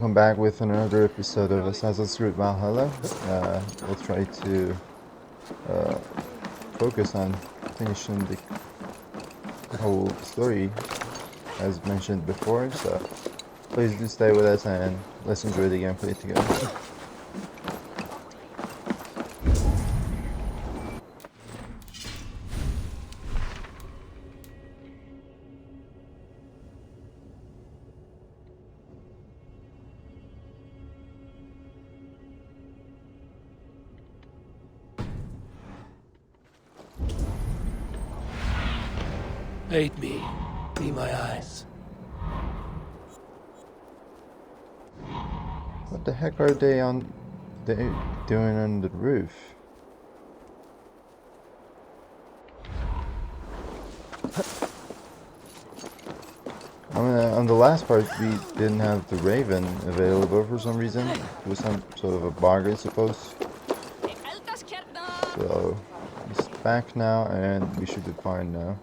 Come back with another episode of Assassin's Creed Valhalla. We'll try to focus on finishing the whole story as mentioned before, so please do stay with us and let's enjoy the gameplay together. Aid me. Be my eyes. What the heck are they doing on the roof? I mean, on the last part we didn't have the Raven available for some reason. It was some sort of a bug, I suppose. So it's back now and we should be fine now.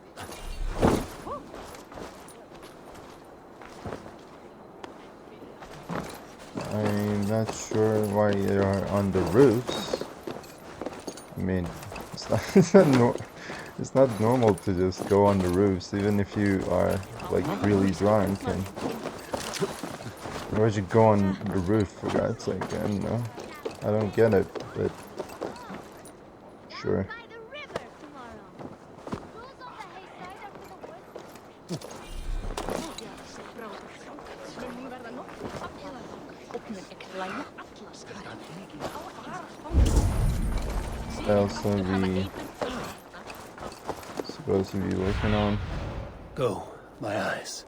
I'm not sure why they are on the roofs. I mean, it's not normal to just go on the roofs, even if you are like really drunk. And why would you go on the roof, for God's sake? I don't know. I don't get it, but sure. What else are we supposed to be working on? Go, my eyes.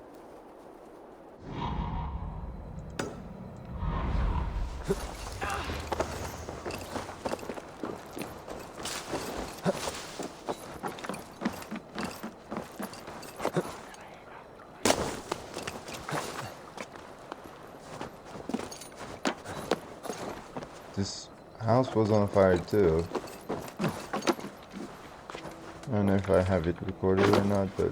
This house was on fire too. I don't know if I have it recorded or not, but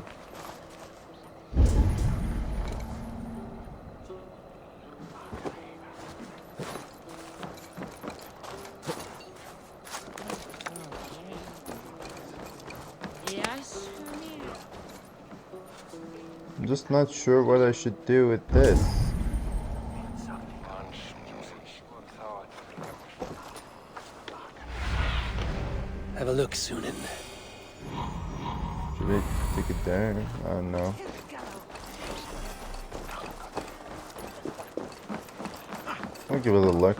I'm just not sure what I should do with this. Have a look, Sunan. Should I take it there? I don't know. I'll give it a look.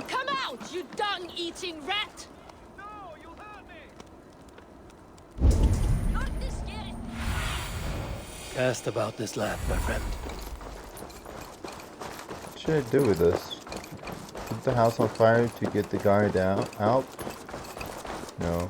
Come out, you dung-eating rat! No, you'll hurt me! Cast about this land, my friend. What should I do with this? Put the house on fire to get the guard out? No.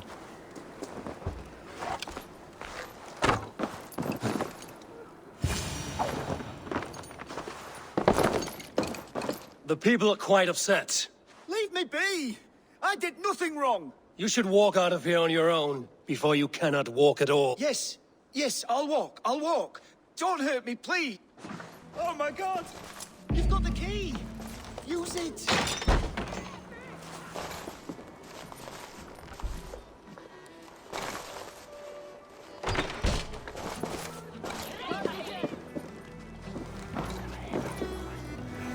The people are quite upset. Leave me be! I did nothing wrong! You should walk out of here on your own before you cannot walk at all. Yes, I'll walk. Don't hurt me, please! Oh my god! You've got the key! Use it!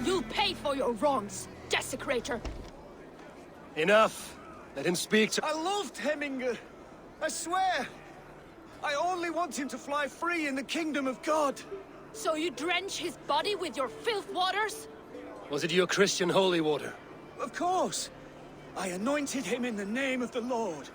You'll pay for your wrongs, desecrator! Enough. Let him speak to... I loved Heminger! I swear! I only want him to fly free in the kingdom of God! So you drench his body with your filth waters? Was it your Christian holy water? Of course! I anointed him in the name of the Lord.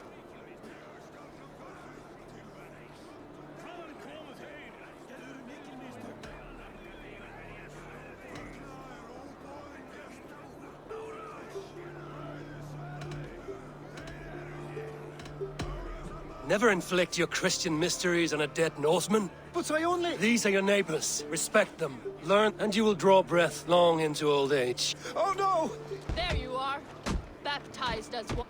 Never inflict your Christian mysteries on a dead Norseman. But I only... These are your neighbors. Respect them. Learn, and you will draw breath long into old age. Oh no! baptized as one.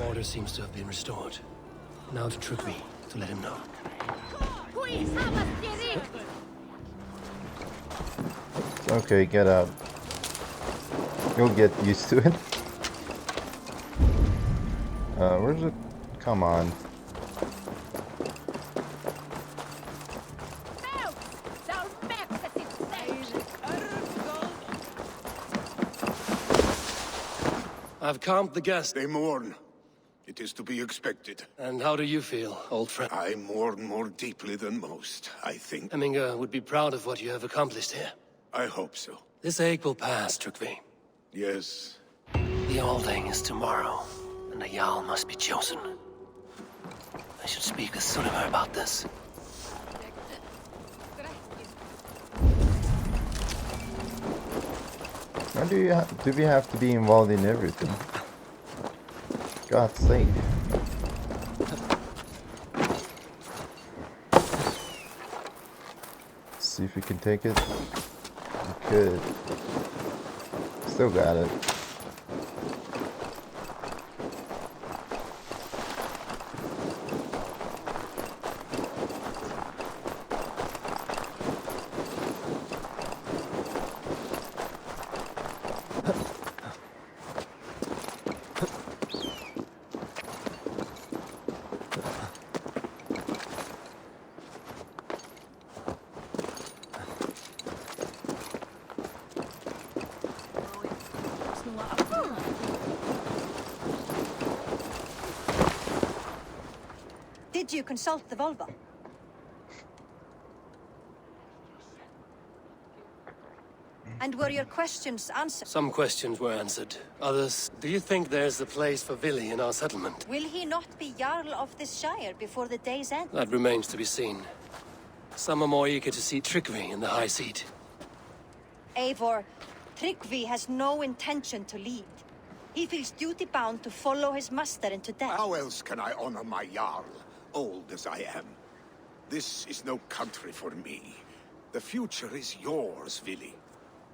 Order seems to have been restored. Now to Trygve, to let him know. Okay, get out. You'll get used to it. Where's it? Come on. I've calmed the guests. They mourn. It is to be expected. And how do you feel, old friend? I mourn more deeply than most, I think. Hemminger would be proud of what you have accomplished here. I hope so. This ache will pass, Trygve. Yes. The Alding is tomorrow, and a Jarl must be chosen. I should speak with Sulimer about this. Why do we have to be involved in everything? God's sake. Let's see if we can take it. We could. Still got it. Did you consult the Volva? And were your questions answered? Some questions were answered. Others, do you think there's a place for Vili in our settlement? Will he not be Jarl of this shire before the day's end? That remains to be seen. Some are more eager to see Trygve in the high seat. Eivor, Tryggvi has no intention to lead. He feels duty-bound to follow his master into death. How else can I honor my Jarl, old as I am? This is no country for me. The future is yours, Vili.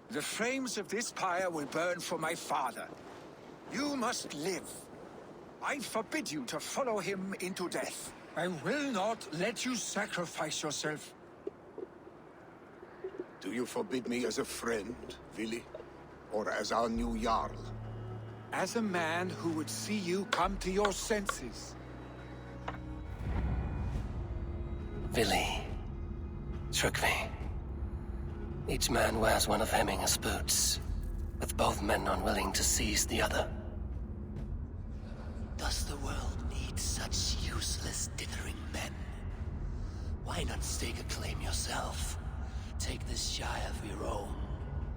The flames of this pyre will burn for my father. You must live. I forbid you to follow him into death. I will not let you sacrifice yourself. Do you forbid me as a friend, Vili? Or as our new Jarl? As a man who would see you come to your senses. Vili. Trygve. Each man wears one of Hemminger's boots, with both men unwilling to seize the other. Does the world need such useless, dithering men? Why not stake a claim yourself? Take this shire for your own.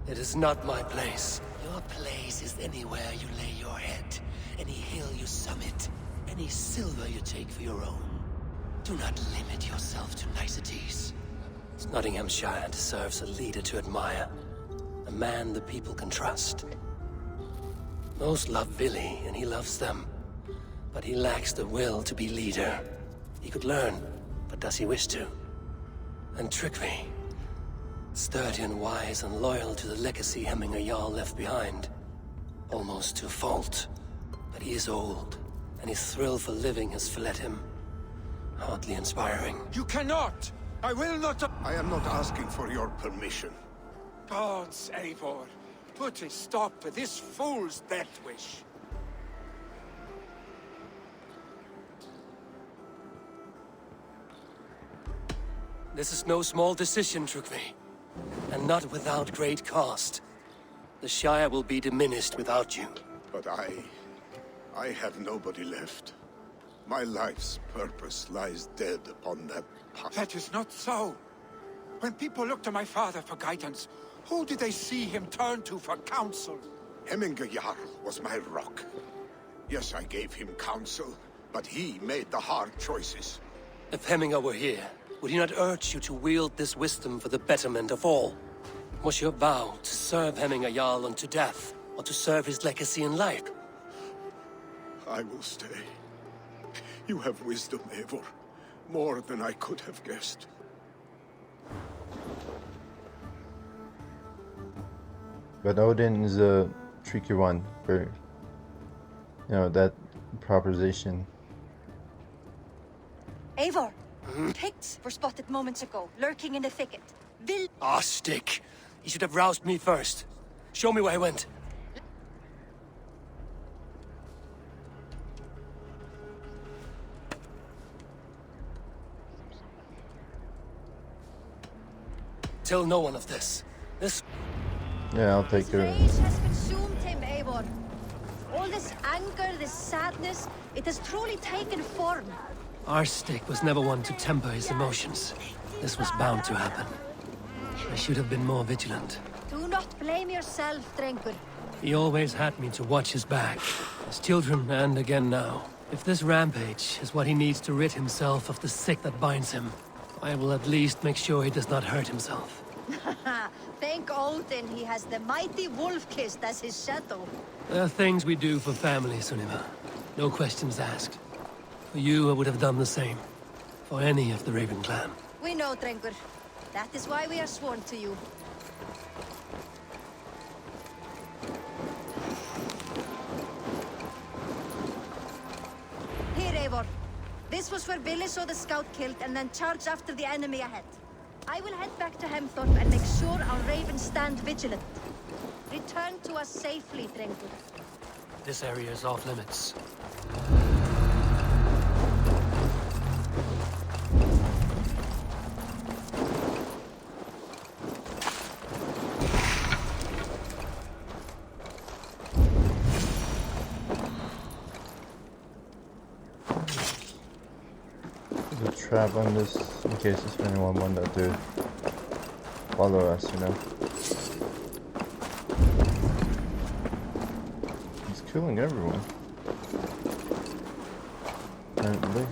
It is not my place. Your place is anywhere you lay your head, any hill you summit, any silver you take for your own. Do not limit yourself to niceties. Nottinghamshire deserves a leader to admire. A man the people can trust. Most love Vili, and he loves them. But he lacks the will to be leader. He could learn, but does he wish to? And Trygve, sturdy and wise and loyal to the legacy Hemminger Jarl left behind. Almost to a fault. But he is old, and his thrill for living has fled him. Hardly inspiring. You cannot! I will not... I am not asking for your permission. Gods, Eivor, put a stop to this fool's death wish. This is no small decision, Trygve. And not without great cost. The Shire will be diminished without you. But I have nobody left. My life's purpose lies dead upon that path. That is not so. When people look to my father for guidance, who did they see him turn to for counsel? Hemminger Jarl was my rock. Yes, I gave him counsel, but he made the hard choices. If Hemminger were here, would he not urge you to wield this wisdom for the betterment of all? Was your vow to serve Hemminger Jarl unto death, or to serve his legacy in life? I will stay. You have wisdom, Eivor. More than I could have guessed. But Odin is a tricky one. You know, that proposition. Eivor, pigs were spotted moments ago, lurking in the thicket. Ah, stick. He should have roused me first. Show me where he went. Tell no one of this. Yeah, I'll take her. Rage has consumed him, Eivor. All this anger, this sadness, it has truly taken form. Our stick was never one to temper his emotions. This was bound to happen. I should have been more vigilant. Do not blame yourself, Drengur. He always had me to watch his back. As children, and again now. If this rampage is what he needs to rid himself of the sick that binds him, I will at least make sure he does not hurt himself. Thank Odin he has the mighty Wolf-Kissed as his shadow. There are things we do for family, Sunniva. No questions asked. For you, I would have done the same. For any of the Raven clan. We know, Drengur. That is why we are sworn to you. Here, Eivor. This was where Vili saw the scout killed and then charged after the enemy ahead. I will head back to Hemthorpe and make sure our ravens stand vigilant. Return to us safely, Drengur. This area is off limits. There's a trap on this in case there's anyone wanted to follow us, you know. He's killing everyone. Apparently.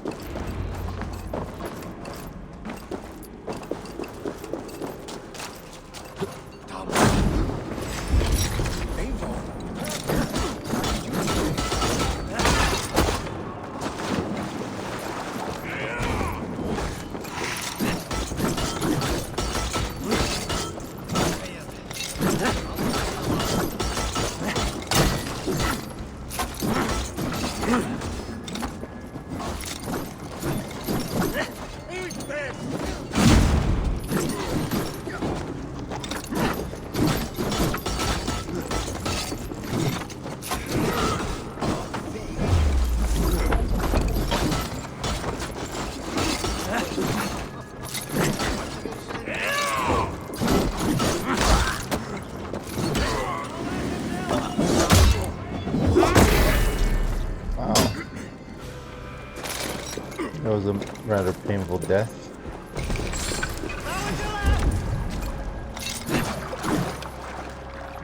That was a rather painful death.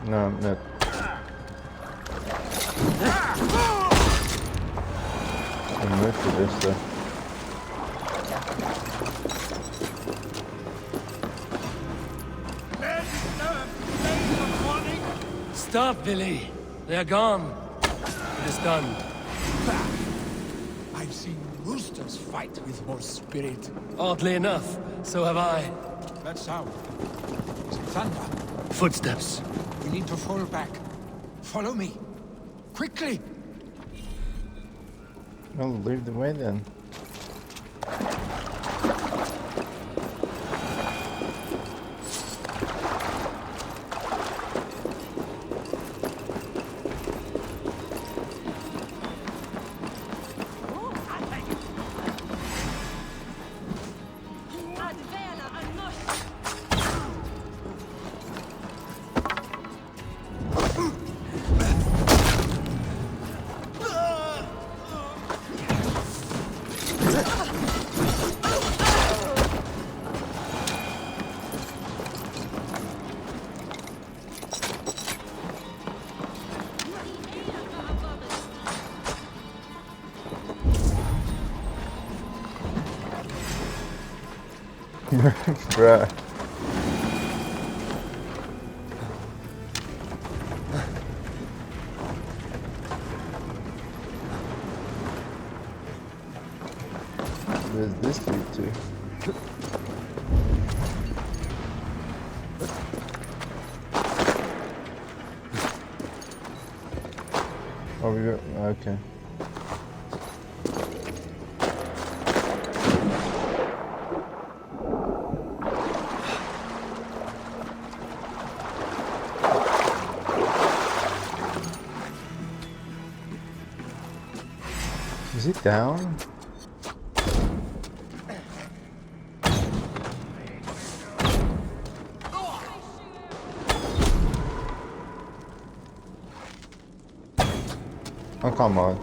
No, I'm not. I'm moved for this though. Stop, Vili. They are gone. It is done. I've seen roosters fight with more spirit. Oddly enough, so have I. That sound. Is it thunder? Footsteps. We need to fall back. Follow me. Quickly! Well, leave the way then. Bruh. Where's this dude too? Oh, we were, okay. Is it down? Oh, come on.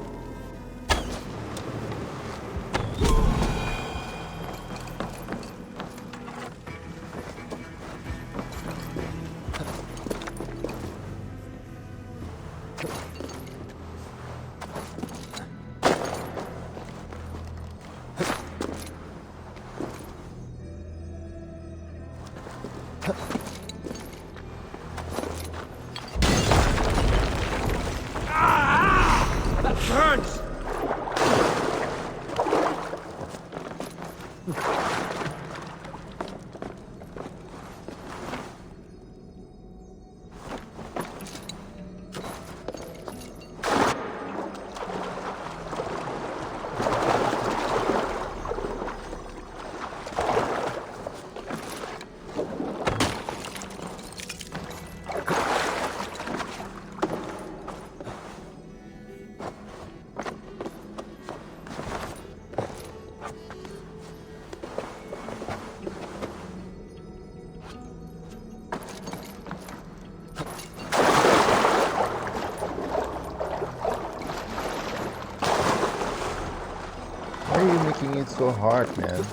Why are you making it so hard, man?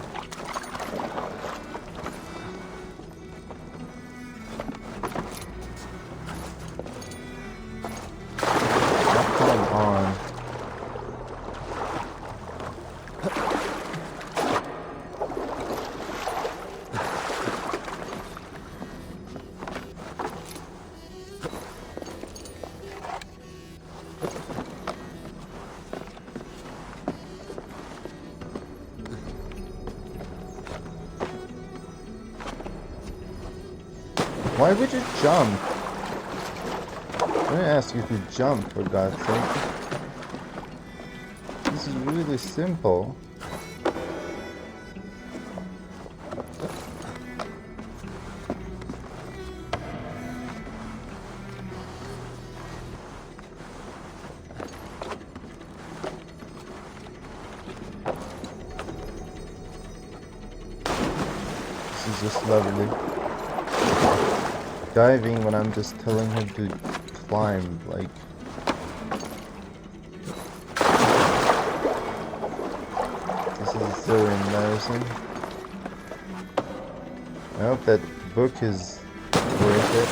Oh, come on. Why would you jump? I'm gonna ask you to jump, for God's sake. This is really simple. This is just lovely. Diving when I'm just telling him to climb, like... This is so embarrassing. I hope that book is worth it.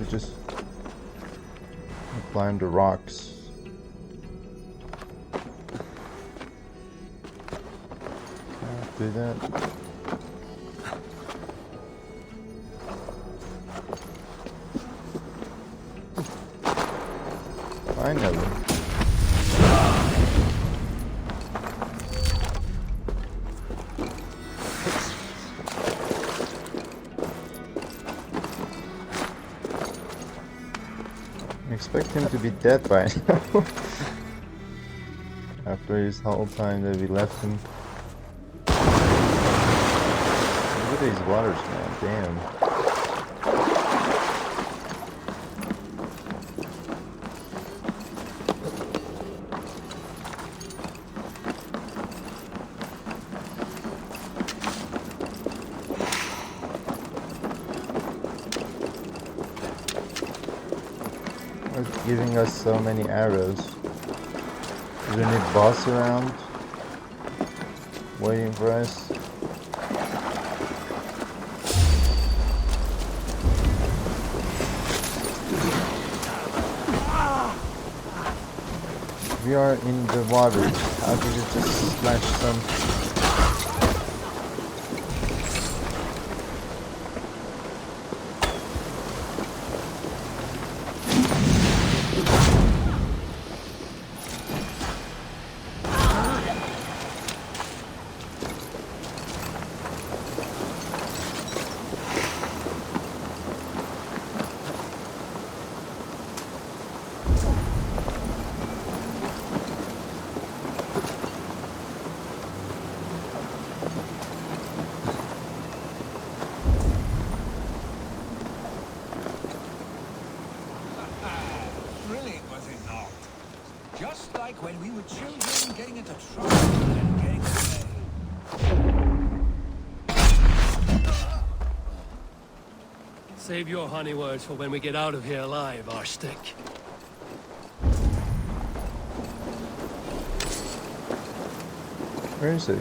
We just climb the rocks. Can't do that. Finally. I expect him to be dead by now. After his whole time that we left him. Look at these waters, man. Damn. It's giving us so many arrows. Is there any boss around waiting for us? We are in the water. How did it just splash some? Thrilling, was it not? Just like when we were children getting into trouble and getting away. Save your honey words for when we get out of here alive, Arstick. Where is he?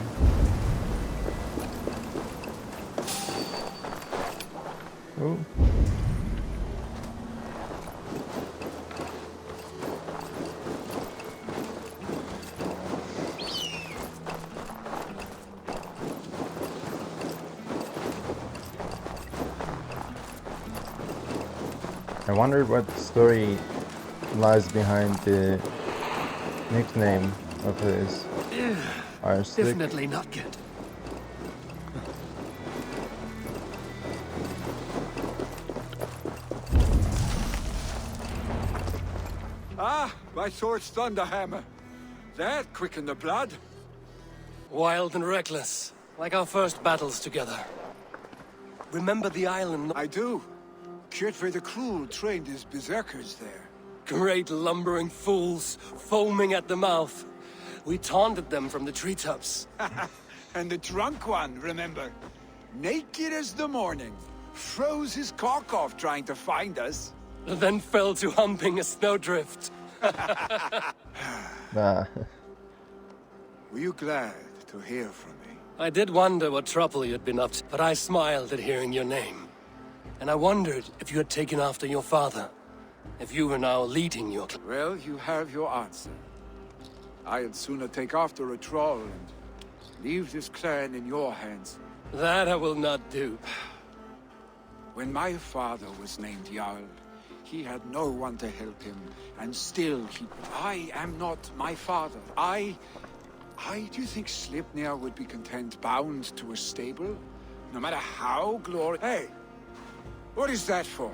Oh. I wonder what story lies behind the nickname of his. Arstick. Definitely not good. Ah, my sword's thunderhammer. That quickened the blood. Wild and reckless, like our first battles together. Remember the island? I do. Kjotve the Cruel trained his berserkers there. Great lumbering fools, foaming at the mouth. We taunted them from the treetops. And the drunk one, remember? Naked as the morning. Froze his cock off trying to find us. Then fell to humping a snowdrift. Nah. Were you glad to hear from me? I did wonder what trouble you'd been up to, but I smiled at hearing your name. And I wondered if you had taken after your father. If you were now leading your clan. Well, you have your answer. I'd sooner take after a troll and leave this clan in your hands. That I will not do. When my father was named Jarl, he had no one to help him, and still I am not my father. Do you think Sleipnir would be content bound to a stable? No matter how glorious... Hey! What is that for?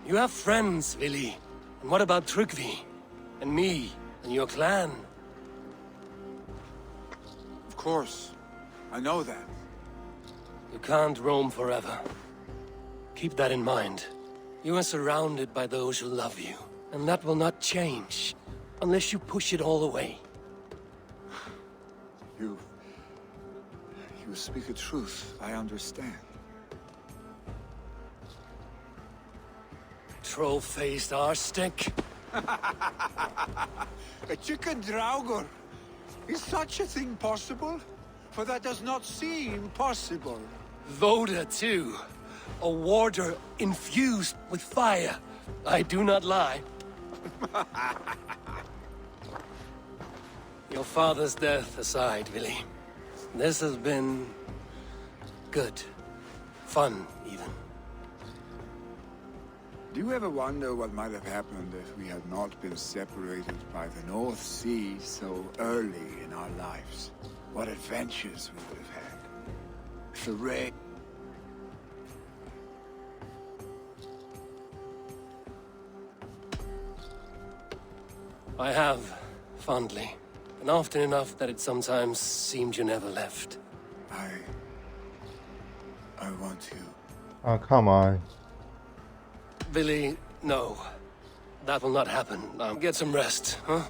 You have friends, Vili. And what about Tryggvi? And me? And your clan? Of course. I know that. You can't roam forever. Keep that in mind. You are surrounded by those who love you. And that will not change. Unless you push it all away. You speak a truth. I understand. Troll-faced Arstick. A chicken Draugr. Is such a thing possible? For that does not seem possible. Voda, too. A warder infused with fire. I do not lie. Your father's death aside, Vili. This has been... good. Fun, even. Do you ever wonder what might have happened if we had not been separated by the North Sea so early in our lives? What adventures we would have had. If the rain... I have, fondly. And often enough that it sometimes seemed you never left. I want you. Oh, come on. Vili, no. That will not happen. Get some rest, huh?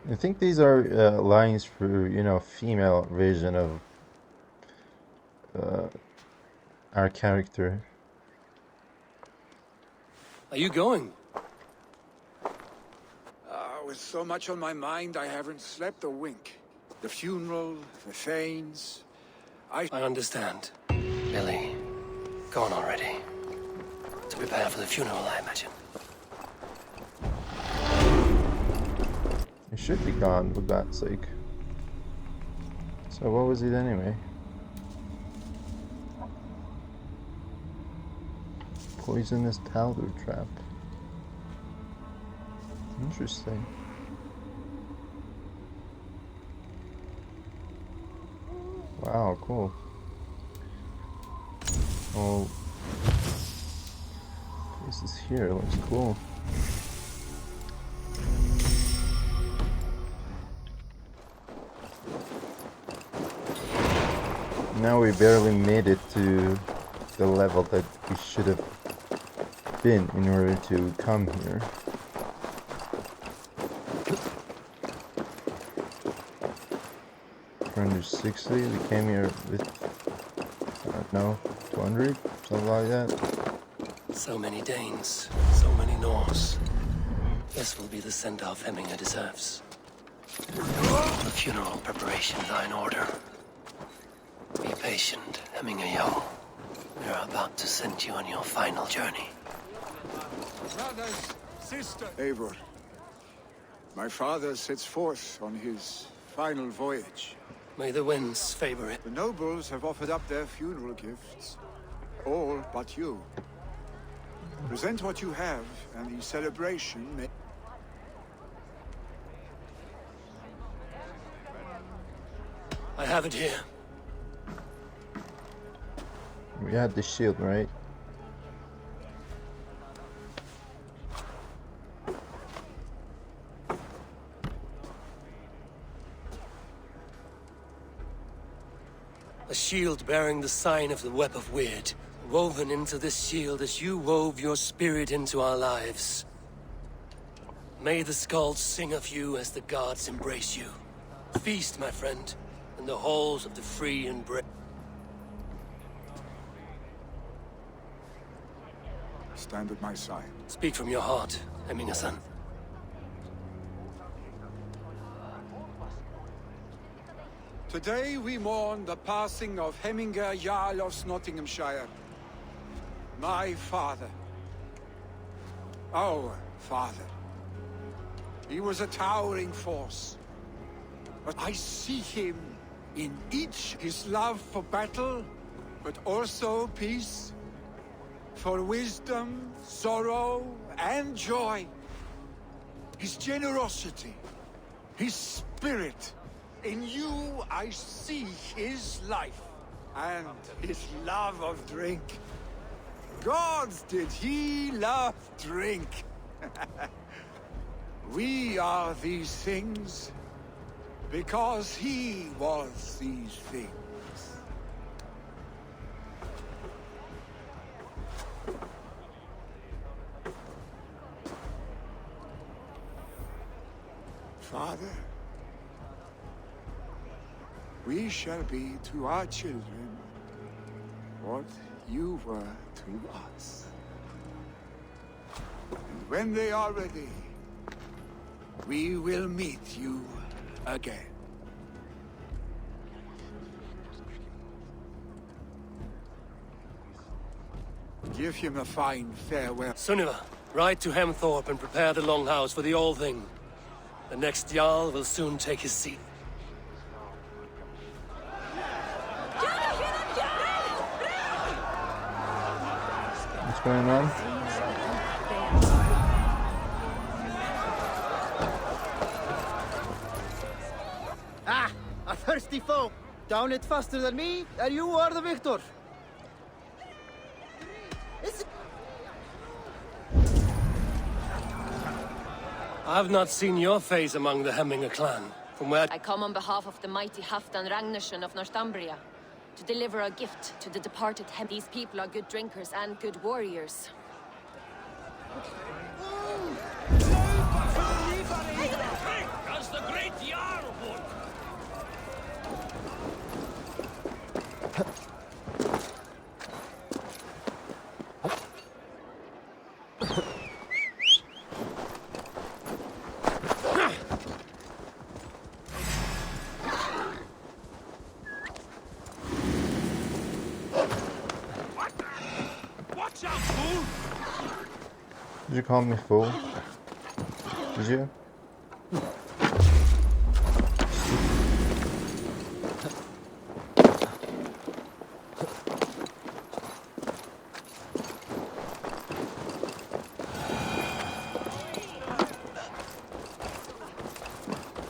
I think these are lines for, you know, female version of our character. Are you going? With so much on my mind, I haven't slept a wink. The funeral, the Thanes... I understand. Vili, gone already. To prepare for the funeral, I imagine. It should be gone, for God's sake. So what was it anyway? Poisonous powder trap. Interesting. Wow, cool. Oh, this is here. Looks cool. Now we barely made it to the level that we should have been in order to come here. $160. We came here with, I don't know, 200, something like that. So many Danes, so many Norse. This will be the send-off Hemminger deserves. The funeral preparations are in order. Be patient, Hemminger Jarl. We are about to send you on your final journey. Brothers, sister. Eivor, my father sets forth on his final voyage. May the winds favor it. The nobles have offered up their funeral gifts. All but you. Present what you have, and the celebration may... I have it here. We had the shield, right? A shield bearing the sign of the Web of Weird, woven into this shield as you wove your spirit into our lives. May the skalds sing of you as the gods embrace you. Feast, my friend, in the halls of the free and brave. Stand at my side. Speak from your heart, Hemminger-son. Today we mourn the passing of Hemminger Jarl of Nottinghamshire. My father. Our father. He was a towering force. But I see him in each his love for battle, but also peace. For wisdom, sorrow, and joy. His generosity, his spirit. In you, I see his life, and his love of drink. Gods, did he love drink! We are these things, because he was these things. Father, we shall be to our children what you were to us. And when they are ready, we will meet you again. Give him a fine farewell. Sunniva, ride to Hemthorpe and prepare the Longhouse for the All-Thing. The next Jarl will soon take his seat. What's going on? Ah, a thirsty foe. Down it faster than me, and you are the victor. I have not seen your face among the Hemminger clan. From where... I come on behalf of the mighty Halfdan Ragnarsson of Northumbria to deliver a gift to the departed Hem. These people are good drinkers and good warriors. As the great Jarl would. Watch out, fool! Did you call me fool? Did you?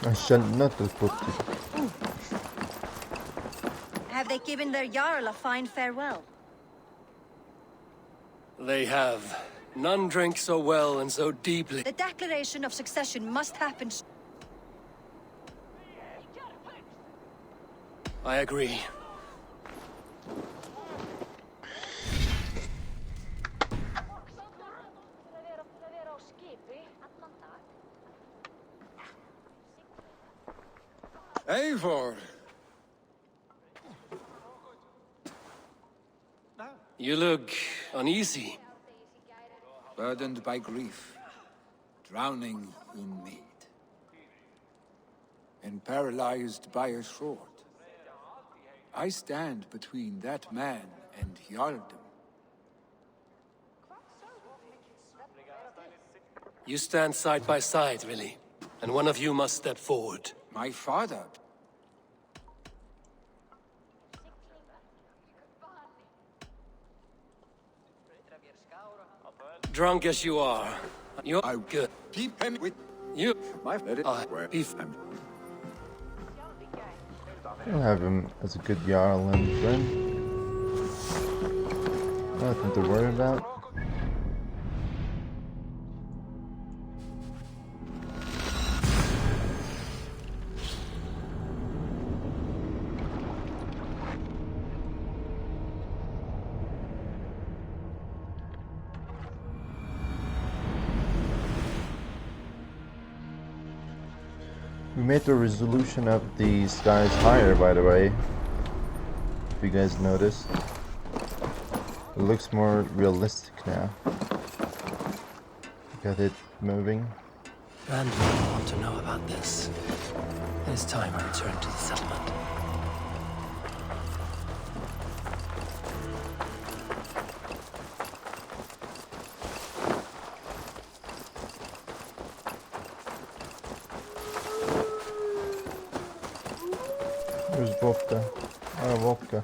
I shall not have put you. Have they given their Jarl a fine farewell? They have. None drank so well and so deeply. The declaration of succession must happen. I agree. Eivor! You look uneasy. Burdened by grief, drowning in need, and paralyzed by a sword. I stand between that man and Jarldom. You stand side by side, Vili, and one of you must step forward. My father. Drunk as you are, you're good. Keep him with You my are beef. I'll have him as a good Jarl and friend. Nothing to worry about. We made the resolution of the skies higher, by the way. If you guys noticed. It looks more realistic now. Got it moving. Rand will want to know about this. It is time I return to the settlement. Where's vodka? Oh, vodka.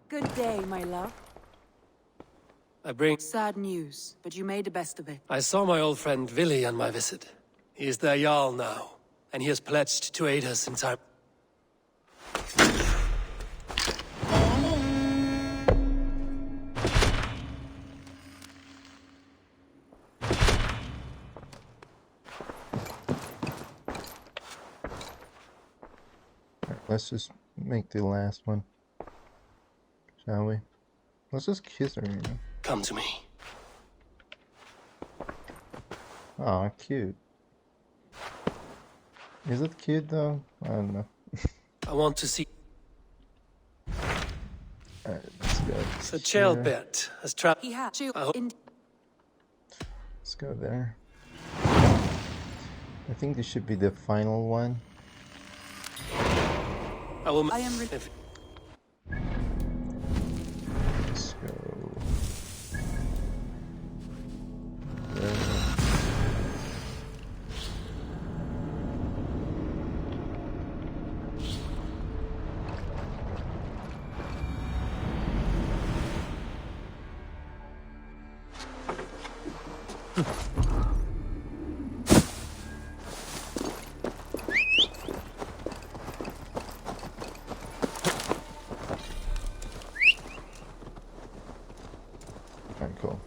Good day, my love. I bring... Sad news, but you made the best of it. I saw my old friend Vili on my visit. He is their Jarl now, and he has pledged to aid us in time. Let's just make the last one. Shall we? Let's just kiss her, you know. Come to me. Aw, cute. Is it cute though? I don't know. I want to see... Alright, let's go. The chill here. bit has trapped... He had you I hope- in. Let's go there. I think this should be the final one. I will... I am if Let's go. There. Alright, cool.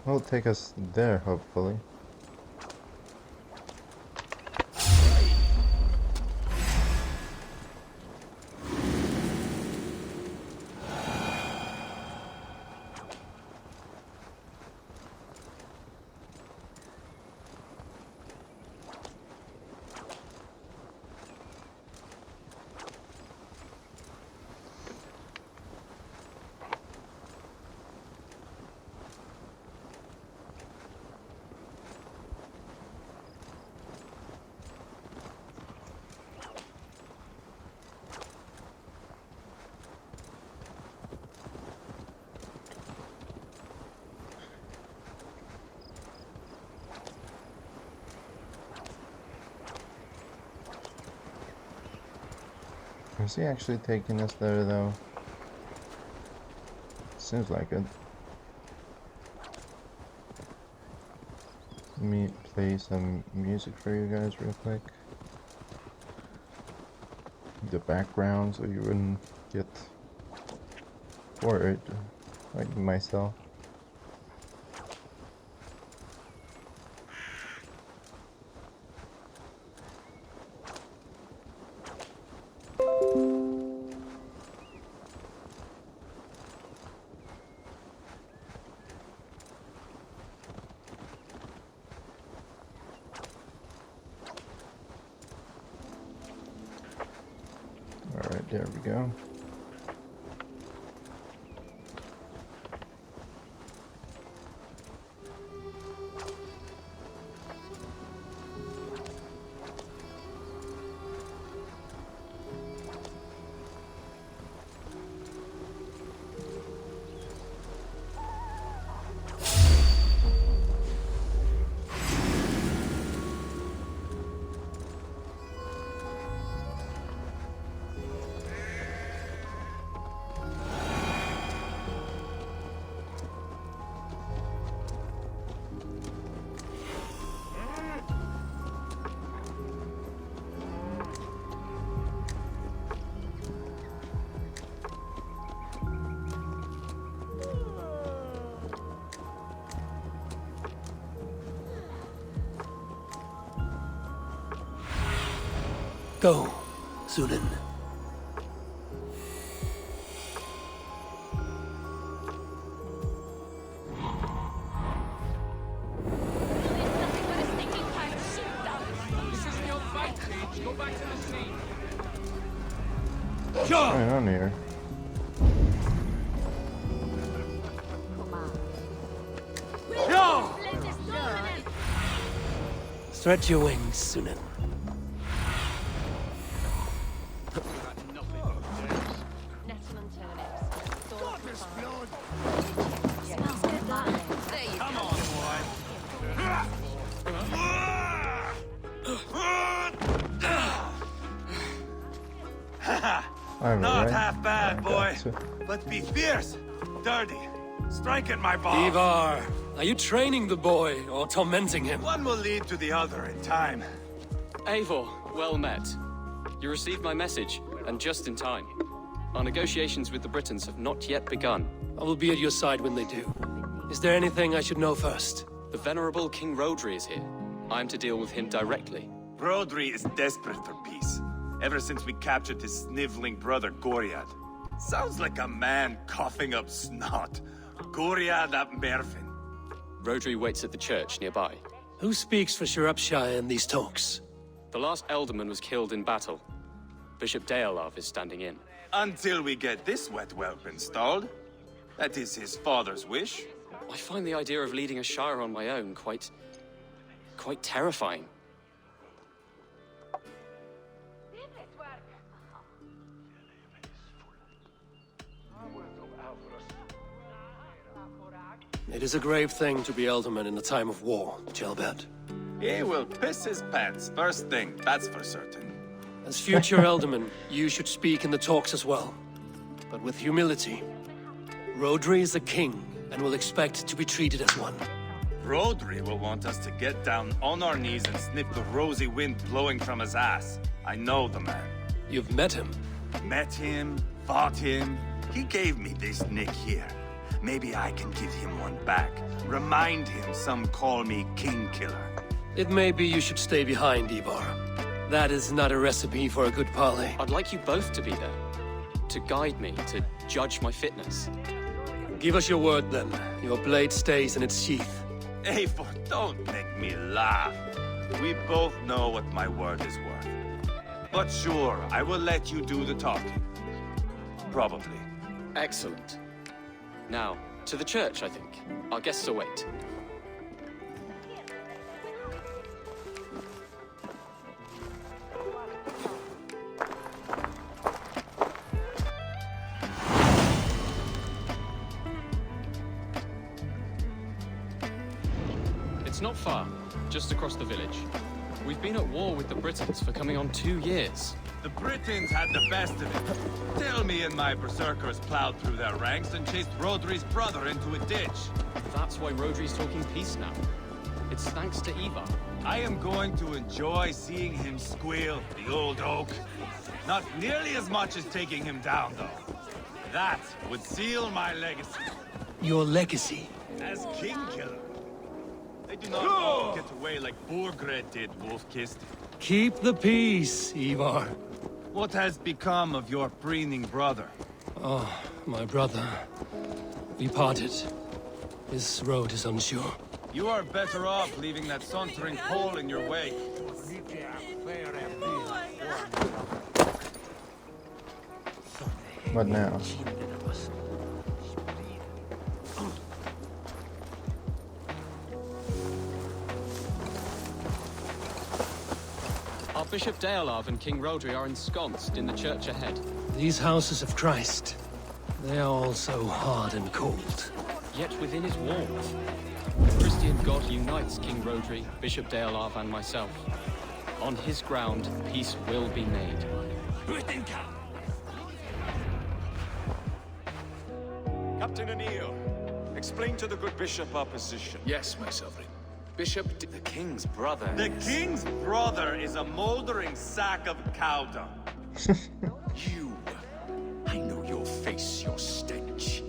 Will take us there, hopefully. Is he actually taking us there, though? Seems like it. Let me play some music for you guys real quick. The background, so you wouldn't get bored, like myself. Alright, there we go. Go, Sunan. What's going on here? Stretch your wings, Sunan. Not half bad, boy. But be fierce, dirty, striking my balls. Ivar, are you training the boy or tormenting him? One will lead to the other in time. Eivor, well met. You received my message, and just in time. Our negotiations with the Britons have not yet begun. I will be at your side when they do. Is there anything I should know first? The venerable King Rodri is here. I am to deal with him directly. Rodri is desperate for peace. Ever since we captured his sniveling brother, Goriad. Sounds like a man coughing up snot. Goriad ap Mervin. Rodri waits at the church nearby. Who speaks for Shropshire in these talks? The last Elderman was killed in battle. Bishop Deolav is standing in. Until we get this wet whelp installed. That is his father's wish. I find the idea of leading a shire on my own quite terrifying. It is a grave thing to be Elderman in a time of war, Gelbert. He will piss his pants first thing, that's for certain. As future Elderman, you should speak in the talks as well. But with humility. Rodri is the king, and will expect to be treated as one. Rodri will want us to get down on our knees and sniff the rosy wind blowing from his ass. I know the man. You've met him? Met him, fought him. He gave me this nick here. Maybe I can give him one back. Remind him some call me King Killer. It may be you should stay behind, Ivar. That is not a recipe for a good parley. I'd like you both to be there. To guide me, to judge my fitness. Give us your word, then. Your blade stays in its sheath. Eivor, don't make me laugh. We both know what my word is worth. But sure, I will let you do the talking. Probably. Excellent. Now, to the church, I think. Our guests await. It's not far, just across the village. We've been at war with the Britons for coming on 2 years. The Britons had the best of it. Tell me and my berserkers plowed through their ranks and chased Rodri's brother into a ditch. That's why Rodri's talking peace now. It's thanks to Eva. I am going to enjoy seeing him squeal, the old oak. Not nearly as much as taking him down, though. That would seal my legacy. Your legacy? As king killer. They do not all get away like Borgred did, Wolf-Kissed. Keep the peace, Ivar. What has become of your preening brother? Oh, my brother. We parted. This road is unsure. You are better off leaving that sauntering Pole in your wake. What now? Our Bishop Deolav and King Rodri are ensconced in the church ahead. These houses of Christ, they are all so hard and cold. Yet within his walls, the Christian God unites King Rodri, Bishop Deolav, and myself. On his ground, peace will be made. Captain O'Neill, explain to the good bishop our position. Yes, my sovereign. Bishop, the king's brother. The king's brother is a moldering sack of cow dung. You. I know your face, your stench.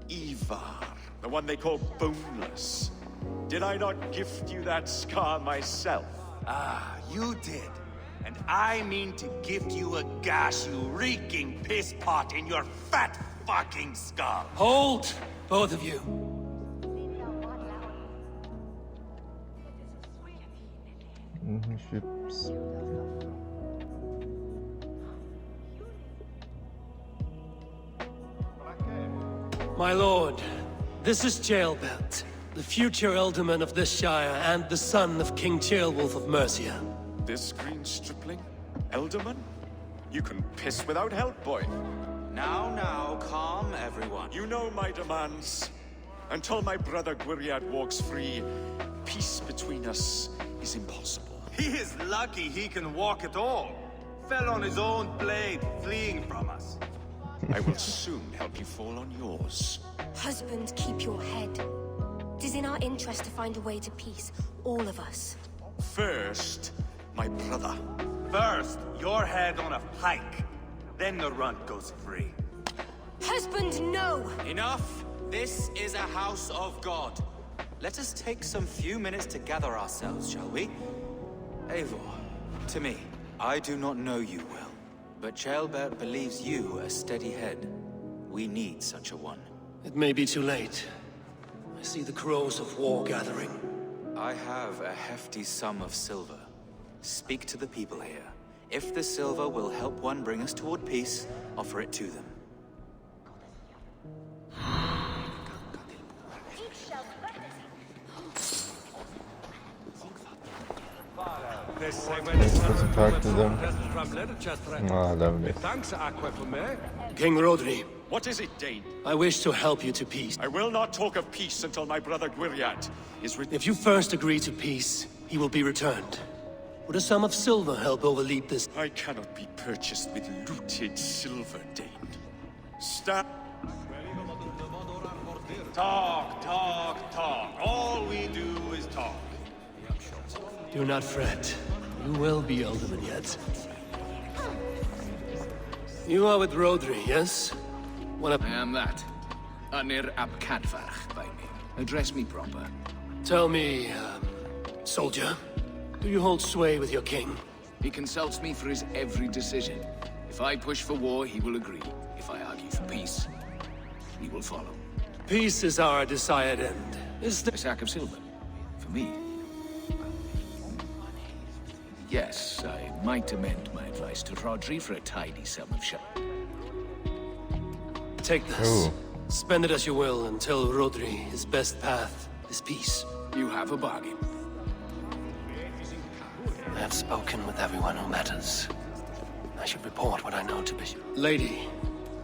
Ivar, the one they call boneless. Did I not gift you that scar myself? Ah, you did. And I mean to gift you a gash, you reeking piss pot in your fat fucking skull. Hold! Both of you. Ships. My lord, this is Jailbelt, the future Elderman of this Shire and the son of King Ceolwulf of Mercia. This green stripling? Elderman? You can piss without help, boy. Now, calm everyone. You know my demands. Until my brother Gwiriad walks free, peace between us is impossible. He is lucky he can walk at all. Fell on his own blade, fleeing from us. I will soon help you fall on yours. Husband, keep your head. It is in our interest to find a way to peace, all of us. First, my brother. First, your head on a pike. Then the runt goes free. Husband, no! Enough! This is a house of God. Let us take some few minutes to gather ourselves, shall we? Eivor, to me, I do not know you well, but Ceolbert believes you a steady head. We need such a one. It may be too late. I see the crows of war gathering. I have a hefty sum of silver. Speak to the people here. If the silver will help one bring us toward peace, offer it to them. Let's talk to them. Ah, lovely. King Rodri, What is it, Dane? I wish to help you to peace. I will not talk of peace until my brother Gwiriad is If you first agree to peace, he will be returned. Would a sum of silver help overlead this? I cannot be purchased with looted silver, Dane. Stop. Talk. All we do is talk. Do not fret. You will be Elderman yet. You are with Rodri, yes? I am that. Anir ab Cadfarch by name. Address me proper. Tell me, soldier, do you hold sway with your king? He consults me for his every decision. If I push for war, he will agree. If I argue for peace, he will follow. Peace is our desired end. Is A sack of silver. For me. Yes, I might amend my advice to Rodri for a tidy sum of Take this. Ooh. Spend it as you will until Rodri, his best path is peace. You have a bargain. I have spoken with everyone who matters. I should report what I know to Bishop. Lady,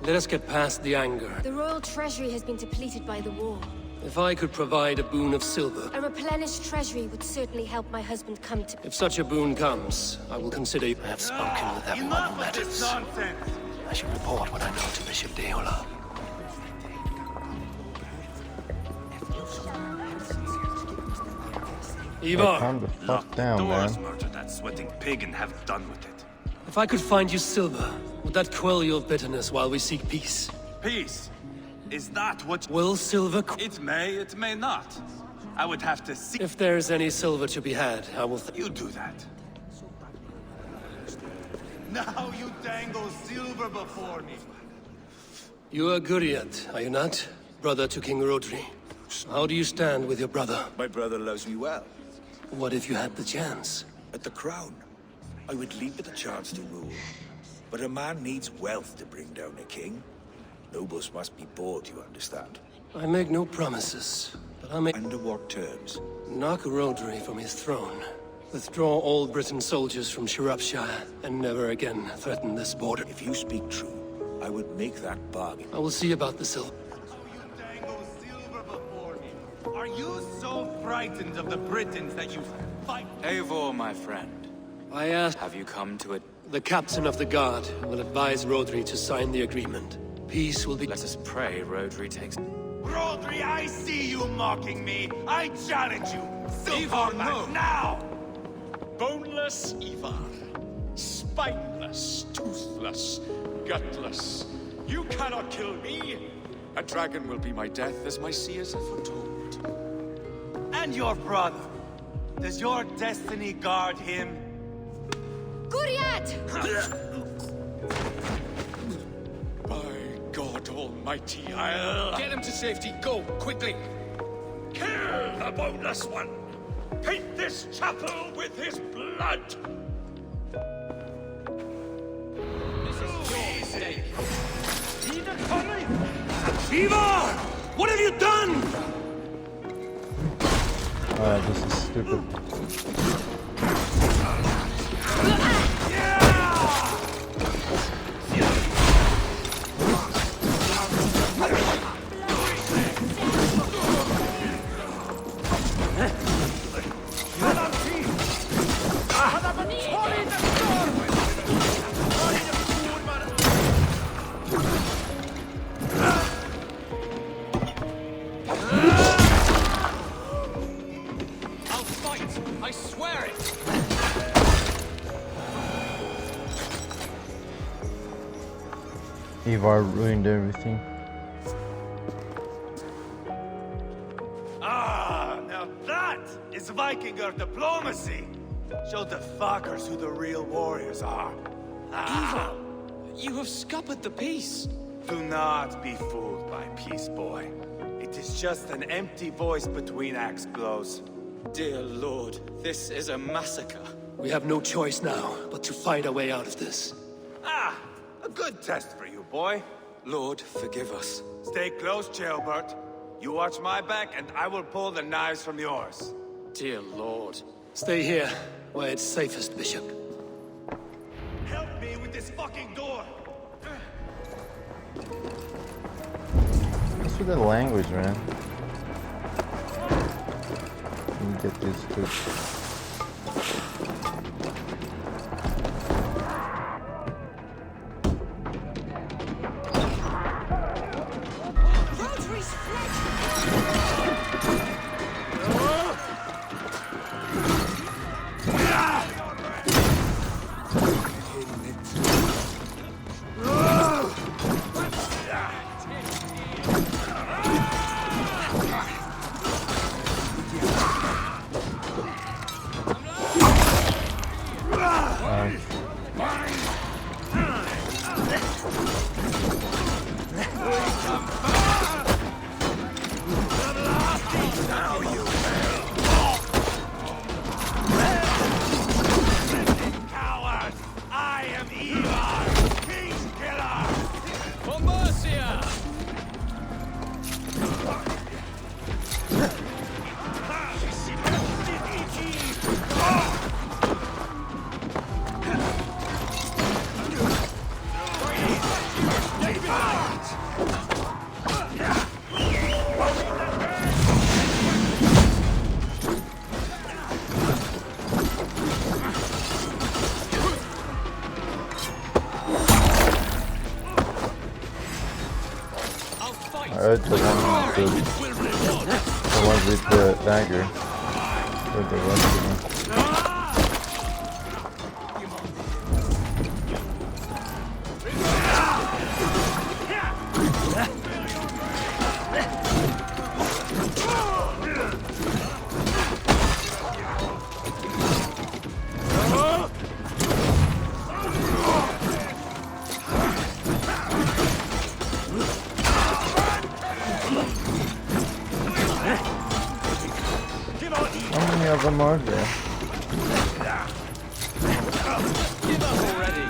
let us get past the anger. The royal treasury has been depleted by the war. If I could provide a boon of silver. A replenished treasury would certainly help my husband come to... If such a boon comes, I will consider you. I have spoken with everyone who matters. I should report what I know to Bishop Deola. Ivar! Calm the fuck down, man. Murder that sweating pig and have done with it. If I could find you silver, would that quell your bitterness while we seek peace? Peace? Is that what... Will silver... It may not. I would have to see... If there's any silver to be had, I will... You do that. Now you dangle silver before me. You are Guriat, are you not? Brother to King Rodri. How do you stand with your brother? My brother loves me well. What if you had the chance? At the crown, I would leap at the chance to rule. But a man needs wealth to bring down a king. Nobles must be bought, you understand. I make no promises, but I make... Under what terms? Knock Rodri from his throne. Withdraw all Britain soldiers from Shropshire, and never again threaten this border. If you speak true, I would make that bargain. I will see about the silver. Are you so frightened of the Britons that you fight? Eivor, my friend. I asked... Have you come to it? The captain of the guard will advise Rodri to sign the agreement. Peace will be... Let us pray Rodri takes... Rodri, I see you mocking me! I challenge you! Ivar, no! Now! Boneless Ivar. Spineless, toothless, gutless. You cannot kill me! A dragon will be my death, as my seers have foretold. And your brother. Does your destiny guard him? Guriat! By God Almighty, I'll... Get him to safety. Go, quickly. Kill the boneless one! Paint this chapel with his blood! This is your mistake. Ivar! What have you done? This is stupid. I swear it! Ivar ruined everything. Ah, now that is Vikinger diplomacy! Show the fuckers who the real warriors are. Ivar, you have scuppered the peace. Do not be fooled by peace, boy. It is just an empty voice between axe blows. Dear Lord, this is a massacre. We have no choice now, but to fight our way out of this. Ah, a good test for you, boy. Lord, forgive us. Stay close, Jailbert. You watch my back, and I will pull the knives from yours. Dear Lord. Stay here, where it's safest, Bishop. Help me with this fucking door! What's with the language, man? Let me get these two. the one with the dagger. Or the weapon. How many of them are there? Give up already.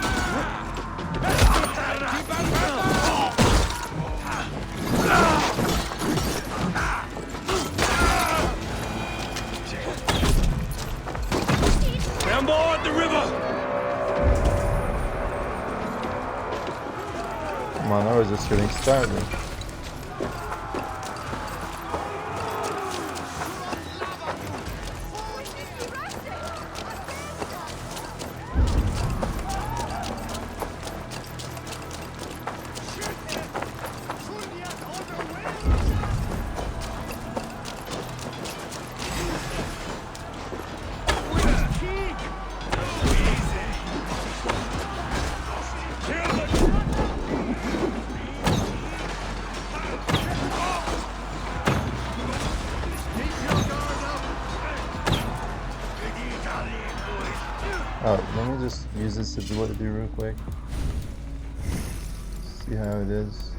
On board the river! Come on, I was just getting started. Oh, let me just use this ability real quick. See how it is.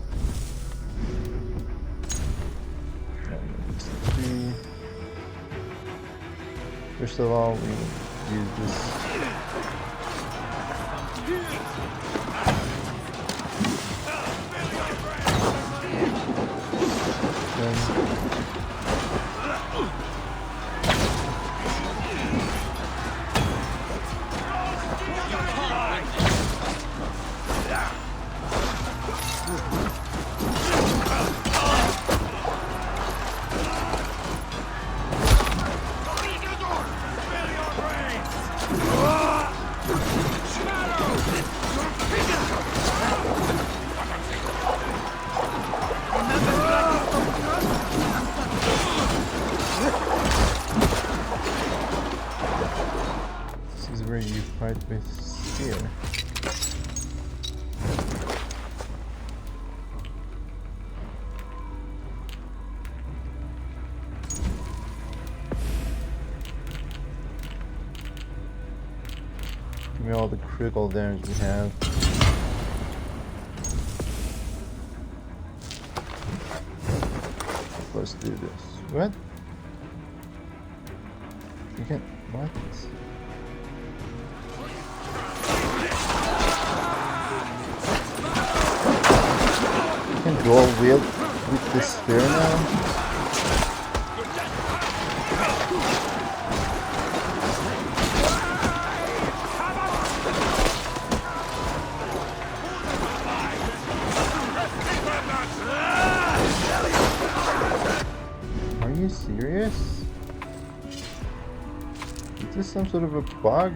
First of all, we use this. This is where you fight with spear. Give me all the critical damage we have. Let's do this. What? You can't. What? You can dual wield with this spear now? Are you serious? Is this some sort of a bug?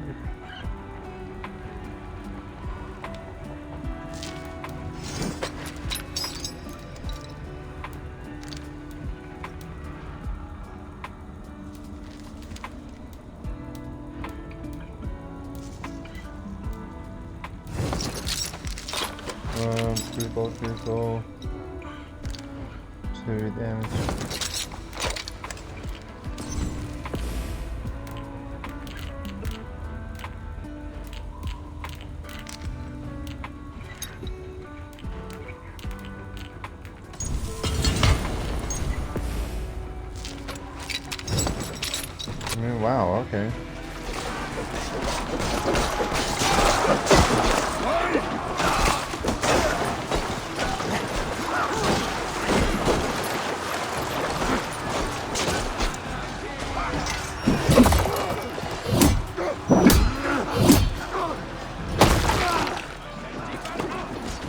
Critical. 2 damage. Wow, okay.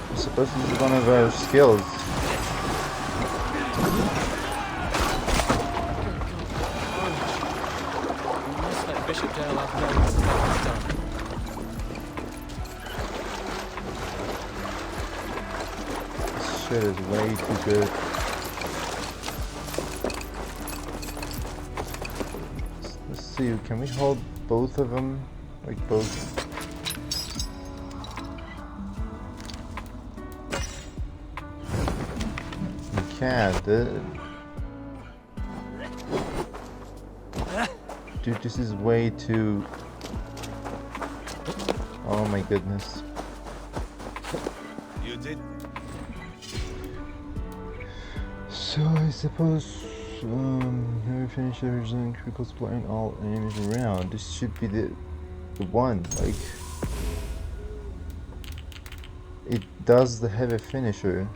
I suppose this is one of our skills. Bishop Dale have known what he's done. This shit is way too good. see, can we hold both of them? Like both? We can't, dude. Dude, this is way too... Oh my goodness. You did? So I suppose we finish everything critical supplying all enemies around. This should be the one, like it does the heavy finisher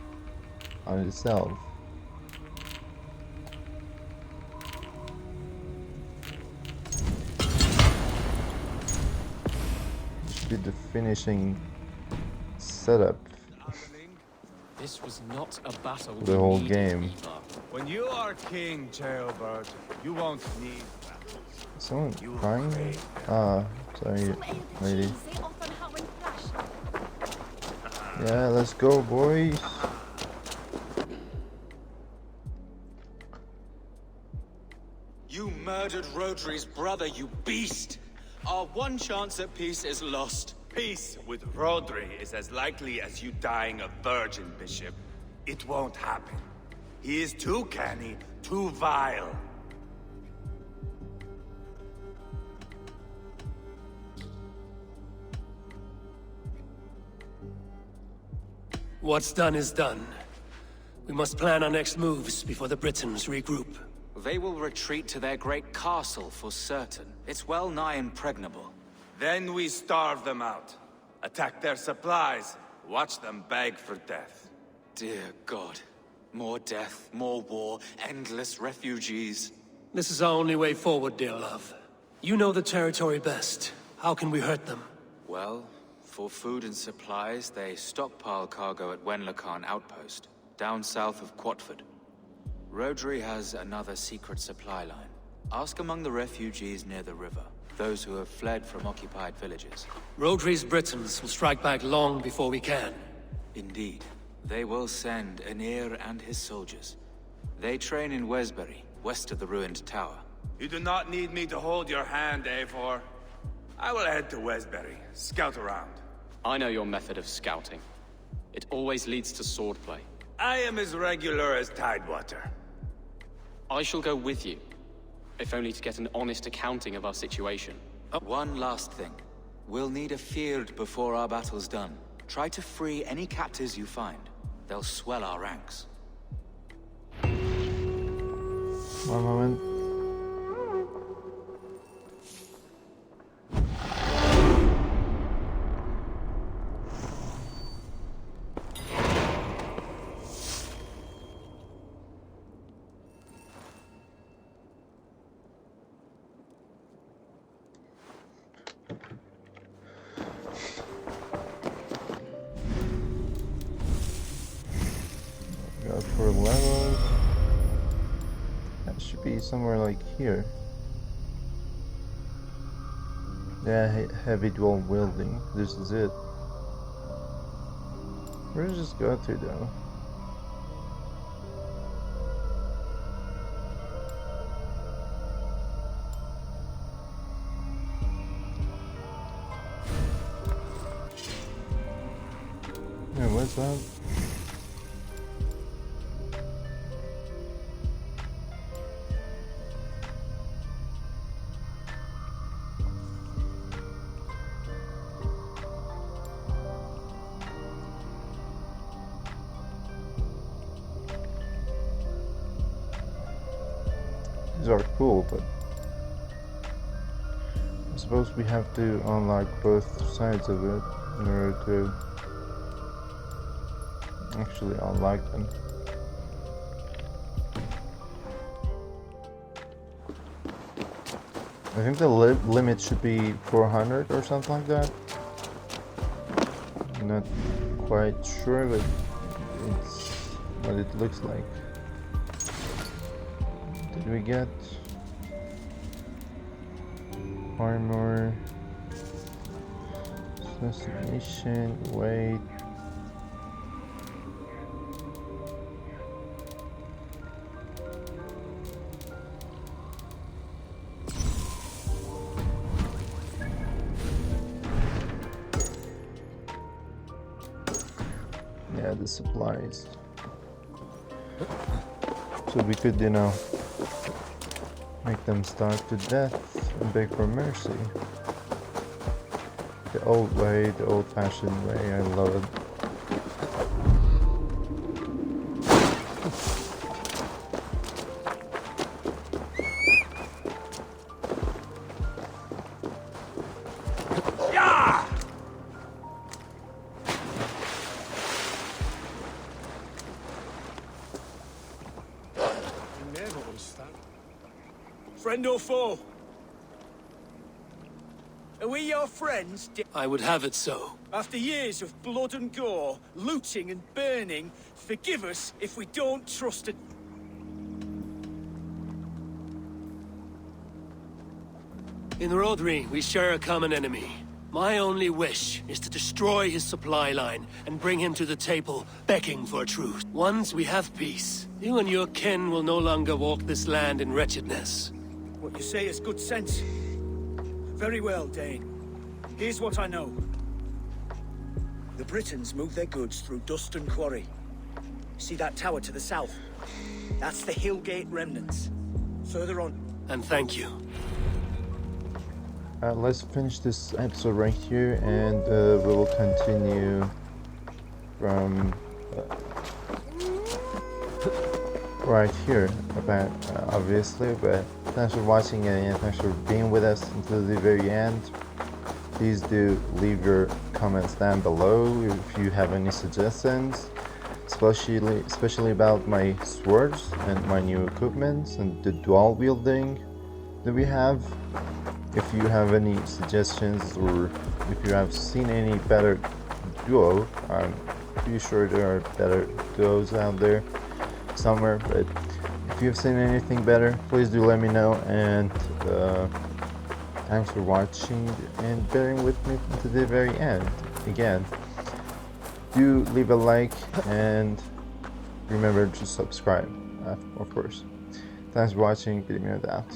on itself. It should be the finishing setup. This was not a battle. The whole game. When you are king, Jailbird, you won't need battles. Someone crying? Ah, sorry, lady. Yeah, let's go, boys. You murdered Rodri's brother, you beast! Our one chance at peace is lost. Peace with Rodri is as likely as you dying a virgin, Bishop. It won't happen. He is too canny, too vile. What's done is done. We must plan our next moves before the Britons regroup. They will retreat to their great castle for certain. It's well nigh impregnable. Then we starve them out. Attack their supplies. Watch them beg for death. Dear God. More death, more war, endless refugees. This is our only way forward, dear love. You know the territory best. How can we hurt them? Well, for food and supplies, they stockpile cargo at Wenlacan Outpost, down south of Quatford. Rodri has another secret supply line. Ask among the refugees near the river. Those who have fled from occupied villages. Rodri's Britons will strike back long before we can. Indeed. They will send Aenir and his soldiers. They train in Wesbury, west of the ruined tower. You do not need me to hold your hand, Eivor. I will head to Wesbury, scout around. I know your method of scouting. It always leads to swordplay. I am as regular as Tidewater. I shall go with you, if only to get an honest accounting of our situation. One last thing. We'll need a Fyrd before our battle's done. Try to free any captives you find. They'll swell our ranks. One moment. Got 4 levels. That should be somewhere like here. Yeah, heavy dual wielding. This is it. Where does this go to though? Yeah, what's that? These are cool, but I suppose we have to unlock both sides of it in order to actually unlock them. I think the limit should be 400 or something like that. I'm not quite sure, but it's what it looks like. Did we get armor, assassination, weight? get the supplies. So we could, you know, make them starve to death and beg for mercy. The old way, the old-fashioned way, I love it. Friend or foe? Are we your friends? I would have it so. After years of blood and gore, looting and burning, forgive us if we don't trust it. In Rodri, we share a common enemy. My only wish is to destroy his supply line and bring him to the table, begging for truce. Once we have peace, you and your kin will no longer walk this land in wretchedness. What you say is good sense. Very well, Dane. Here's what I know. The Britons move their goods through dust and quarry. See that tower to the south? That's the Hillgate remnants. Further on. And thank you. Let's finish this episode right here, and we will continue from right here, about obviously. But thanks for watching, and thanks for being with us until the very end. Please do leave your comments down below if you have any suggestions, especially about my swords and my new equipment and the dual wielding that we have. If you have any suggestions, or if you have seen any better duo, I'm pretty sure there are better duos out there somewhere, but if you've seen anything better, please do let me know. And thanks for watching and bearing with me to the very end. Again, do leave a like and remember to subscribe, of course. Thanks for watching. Get me out.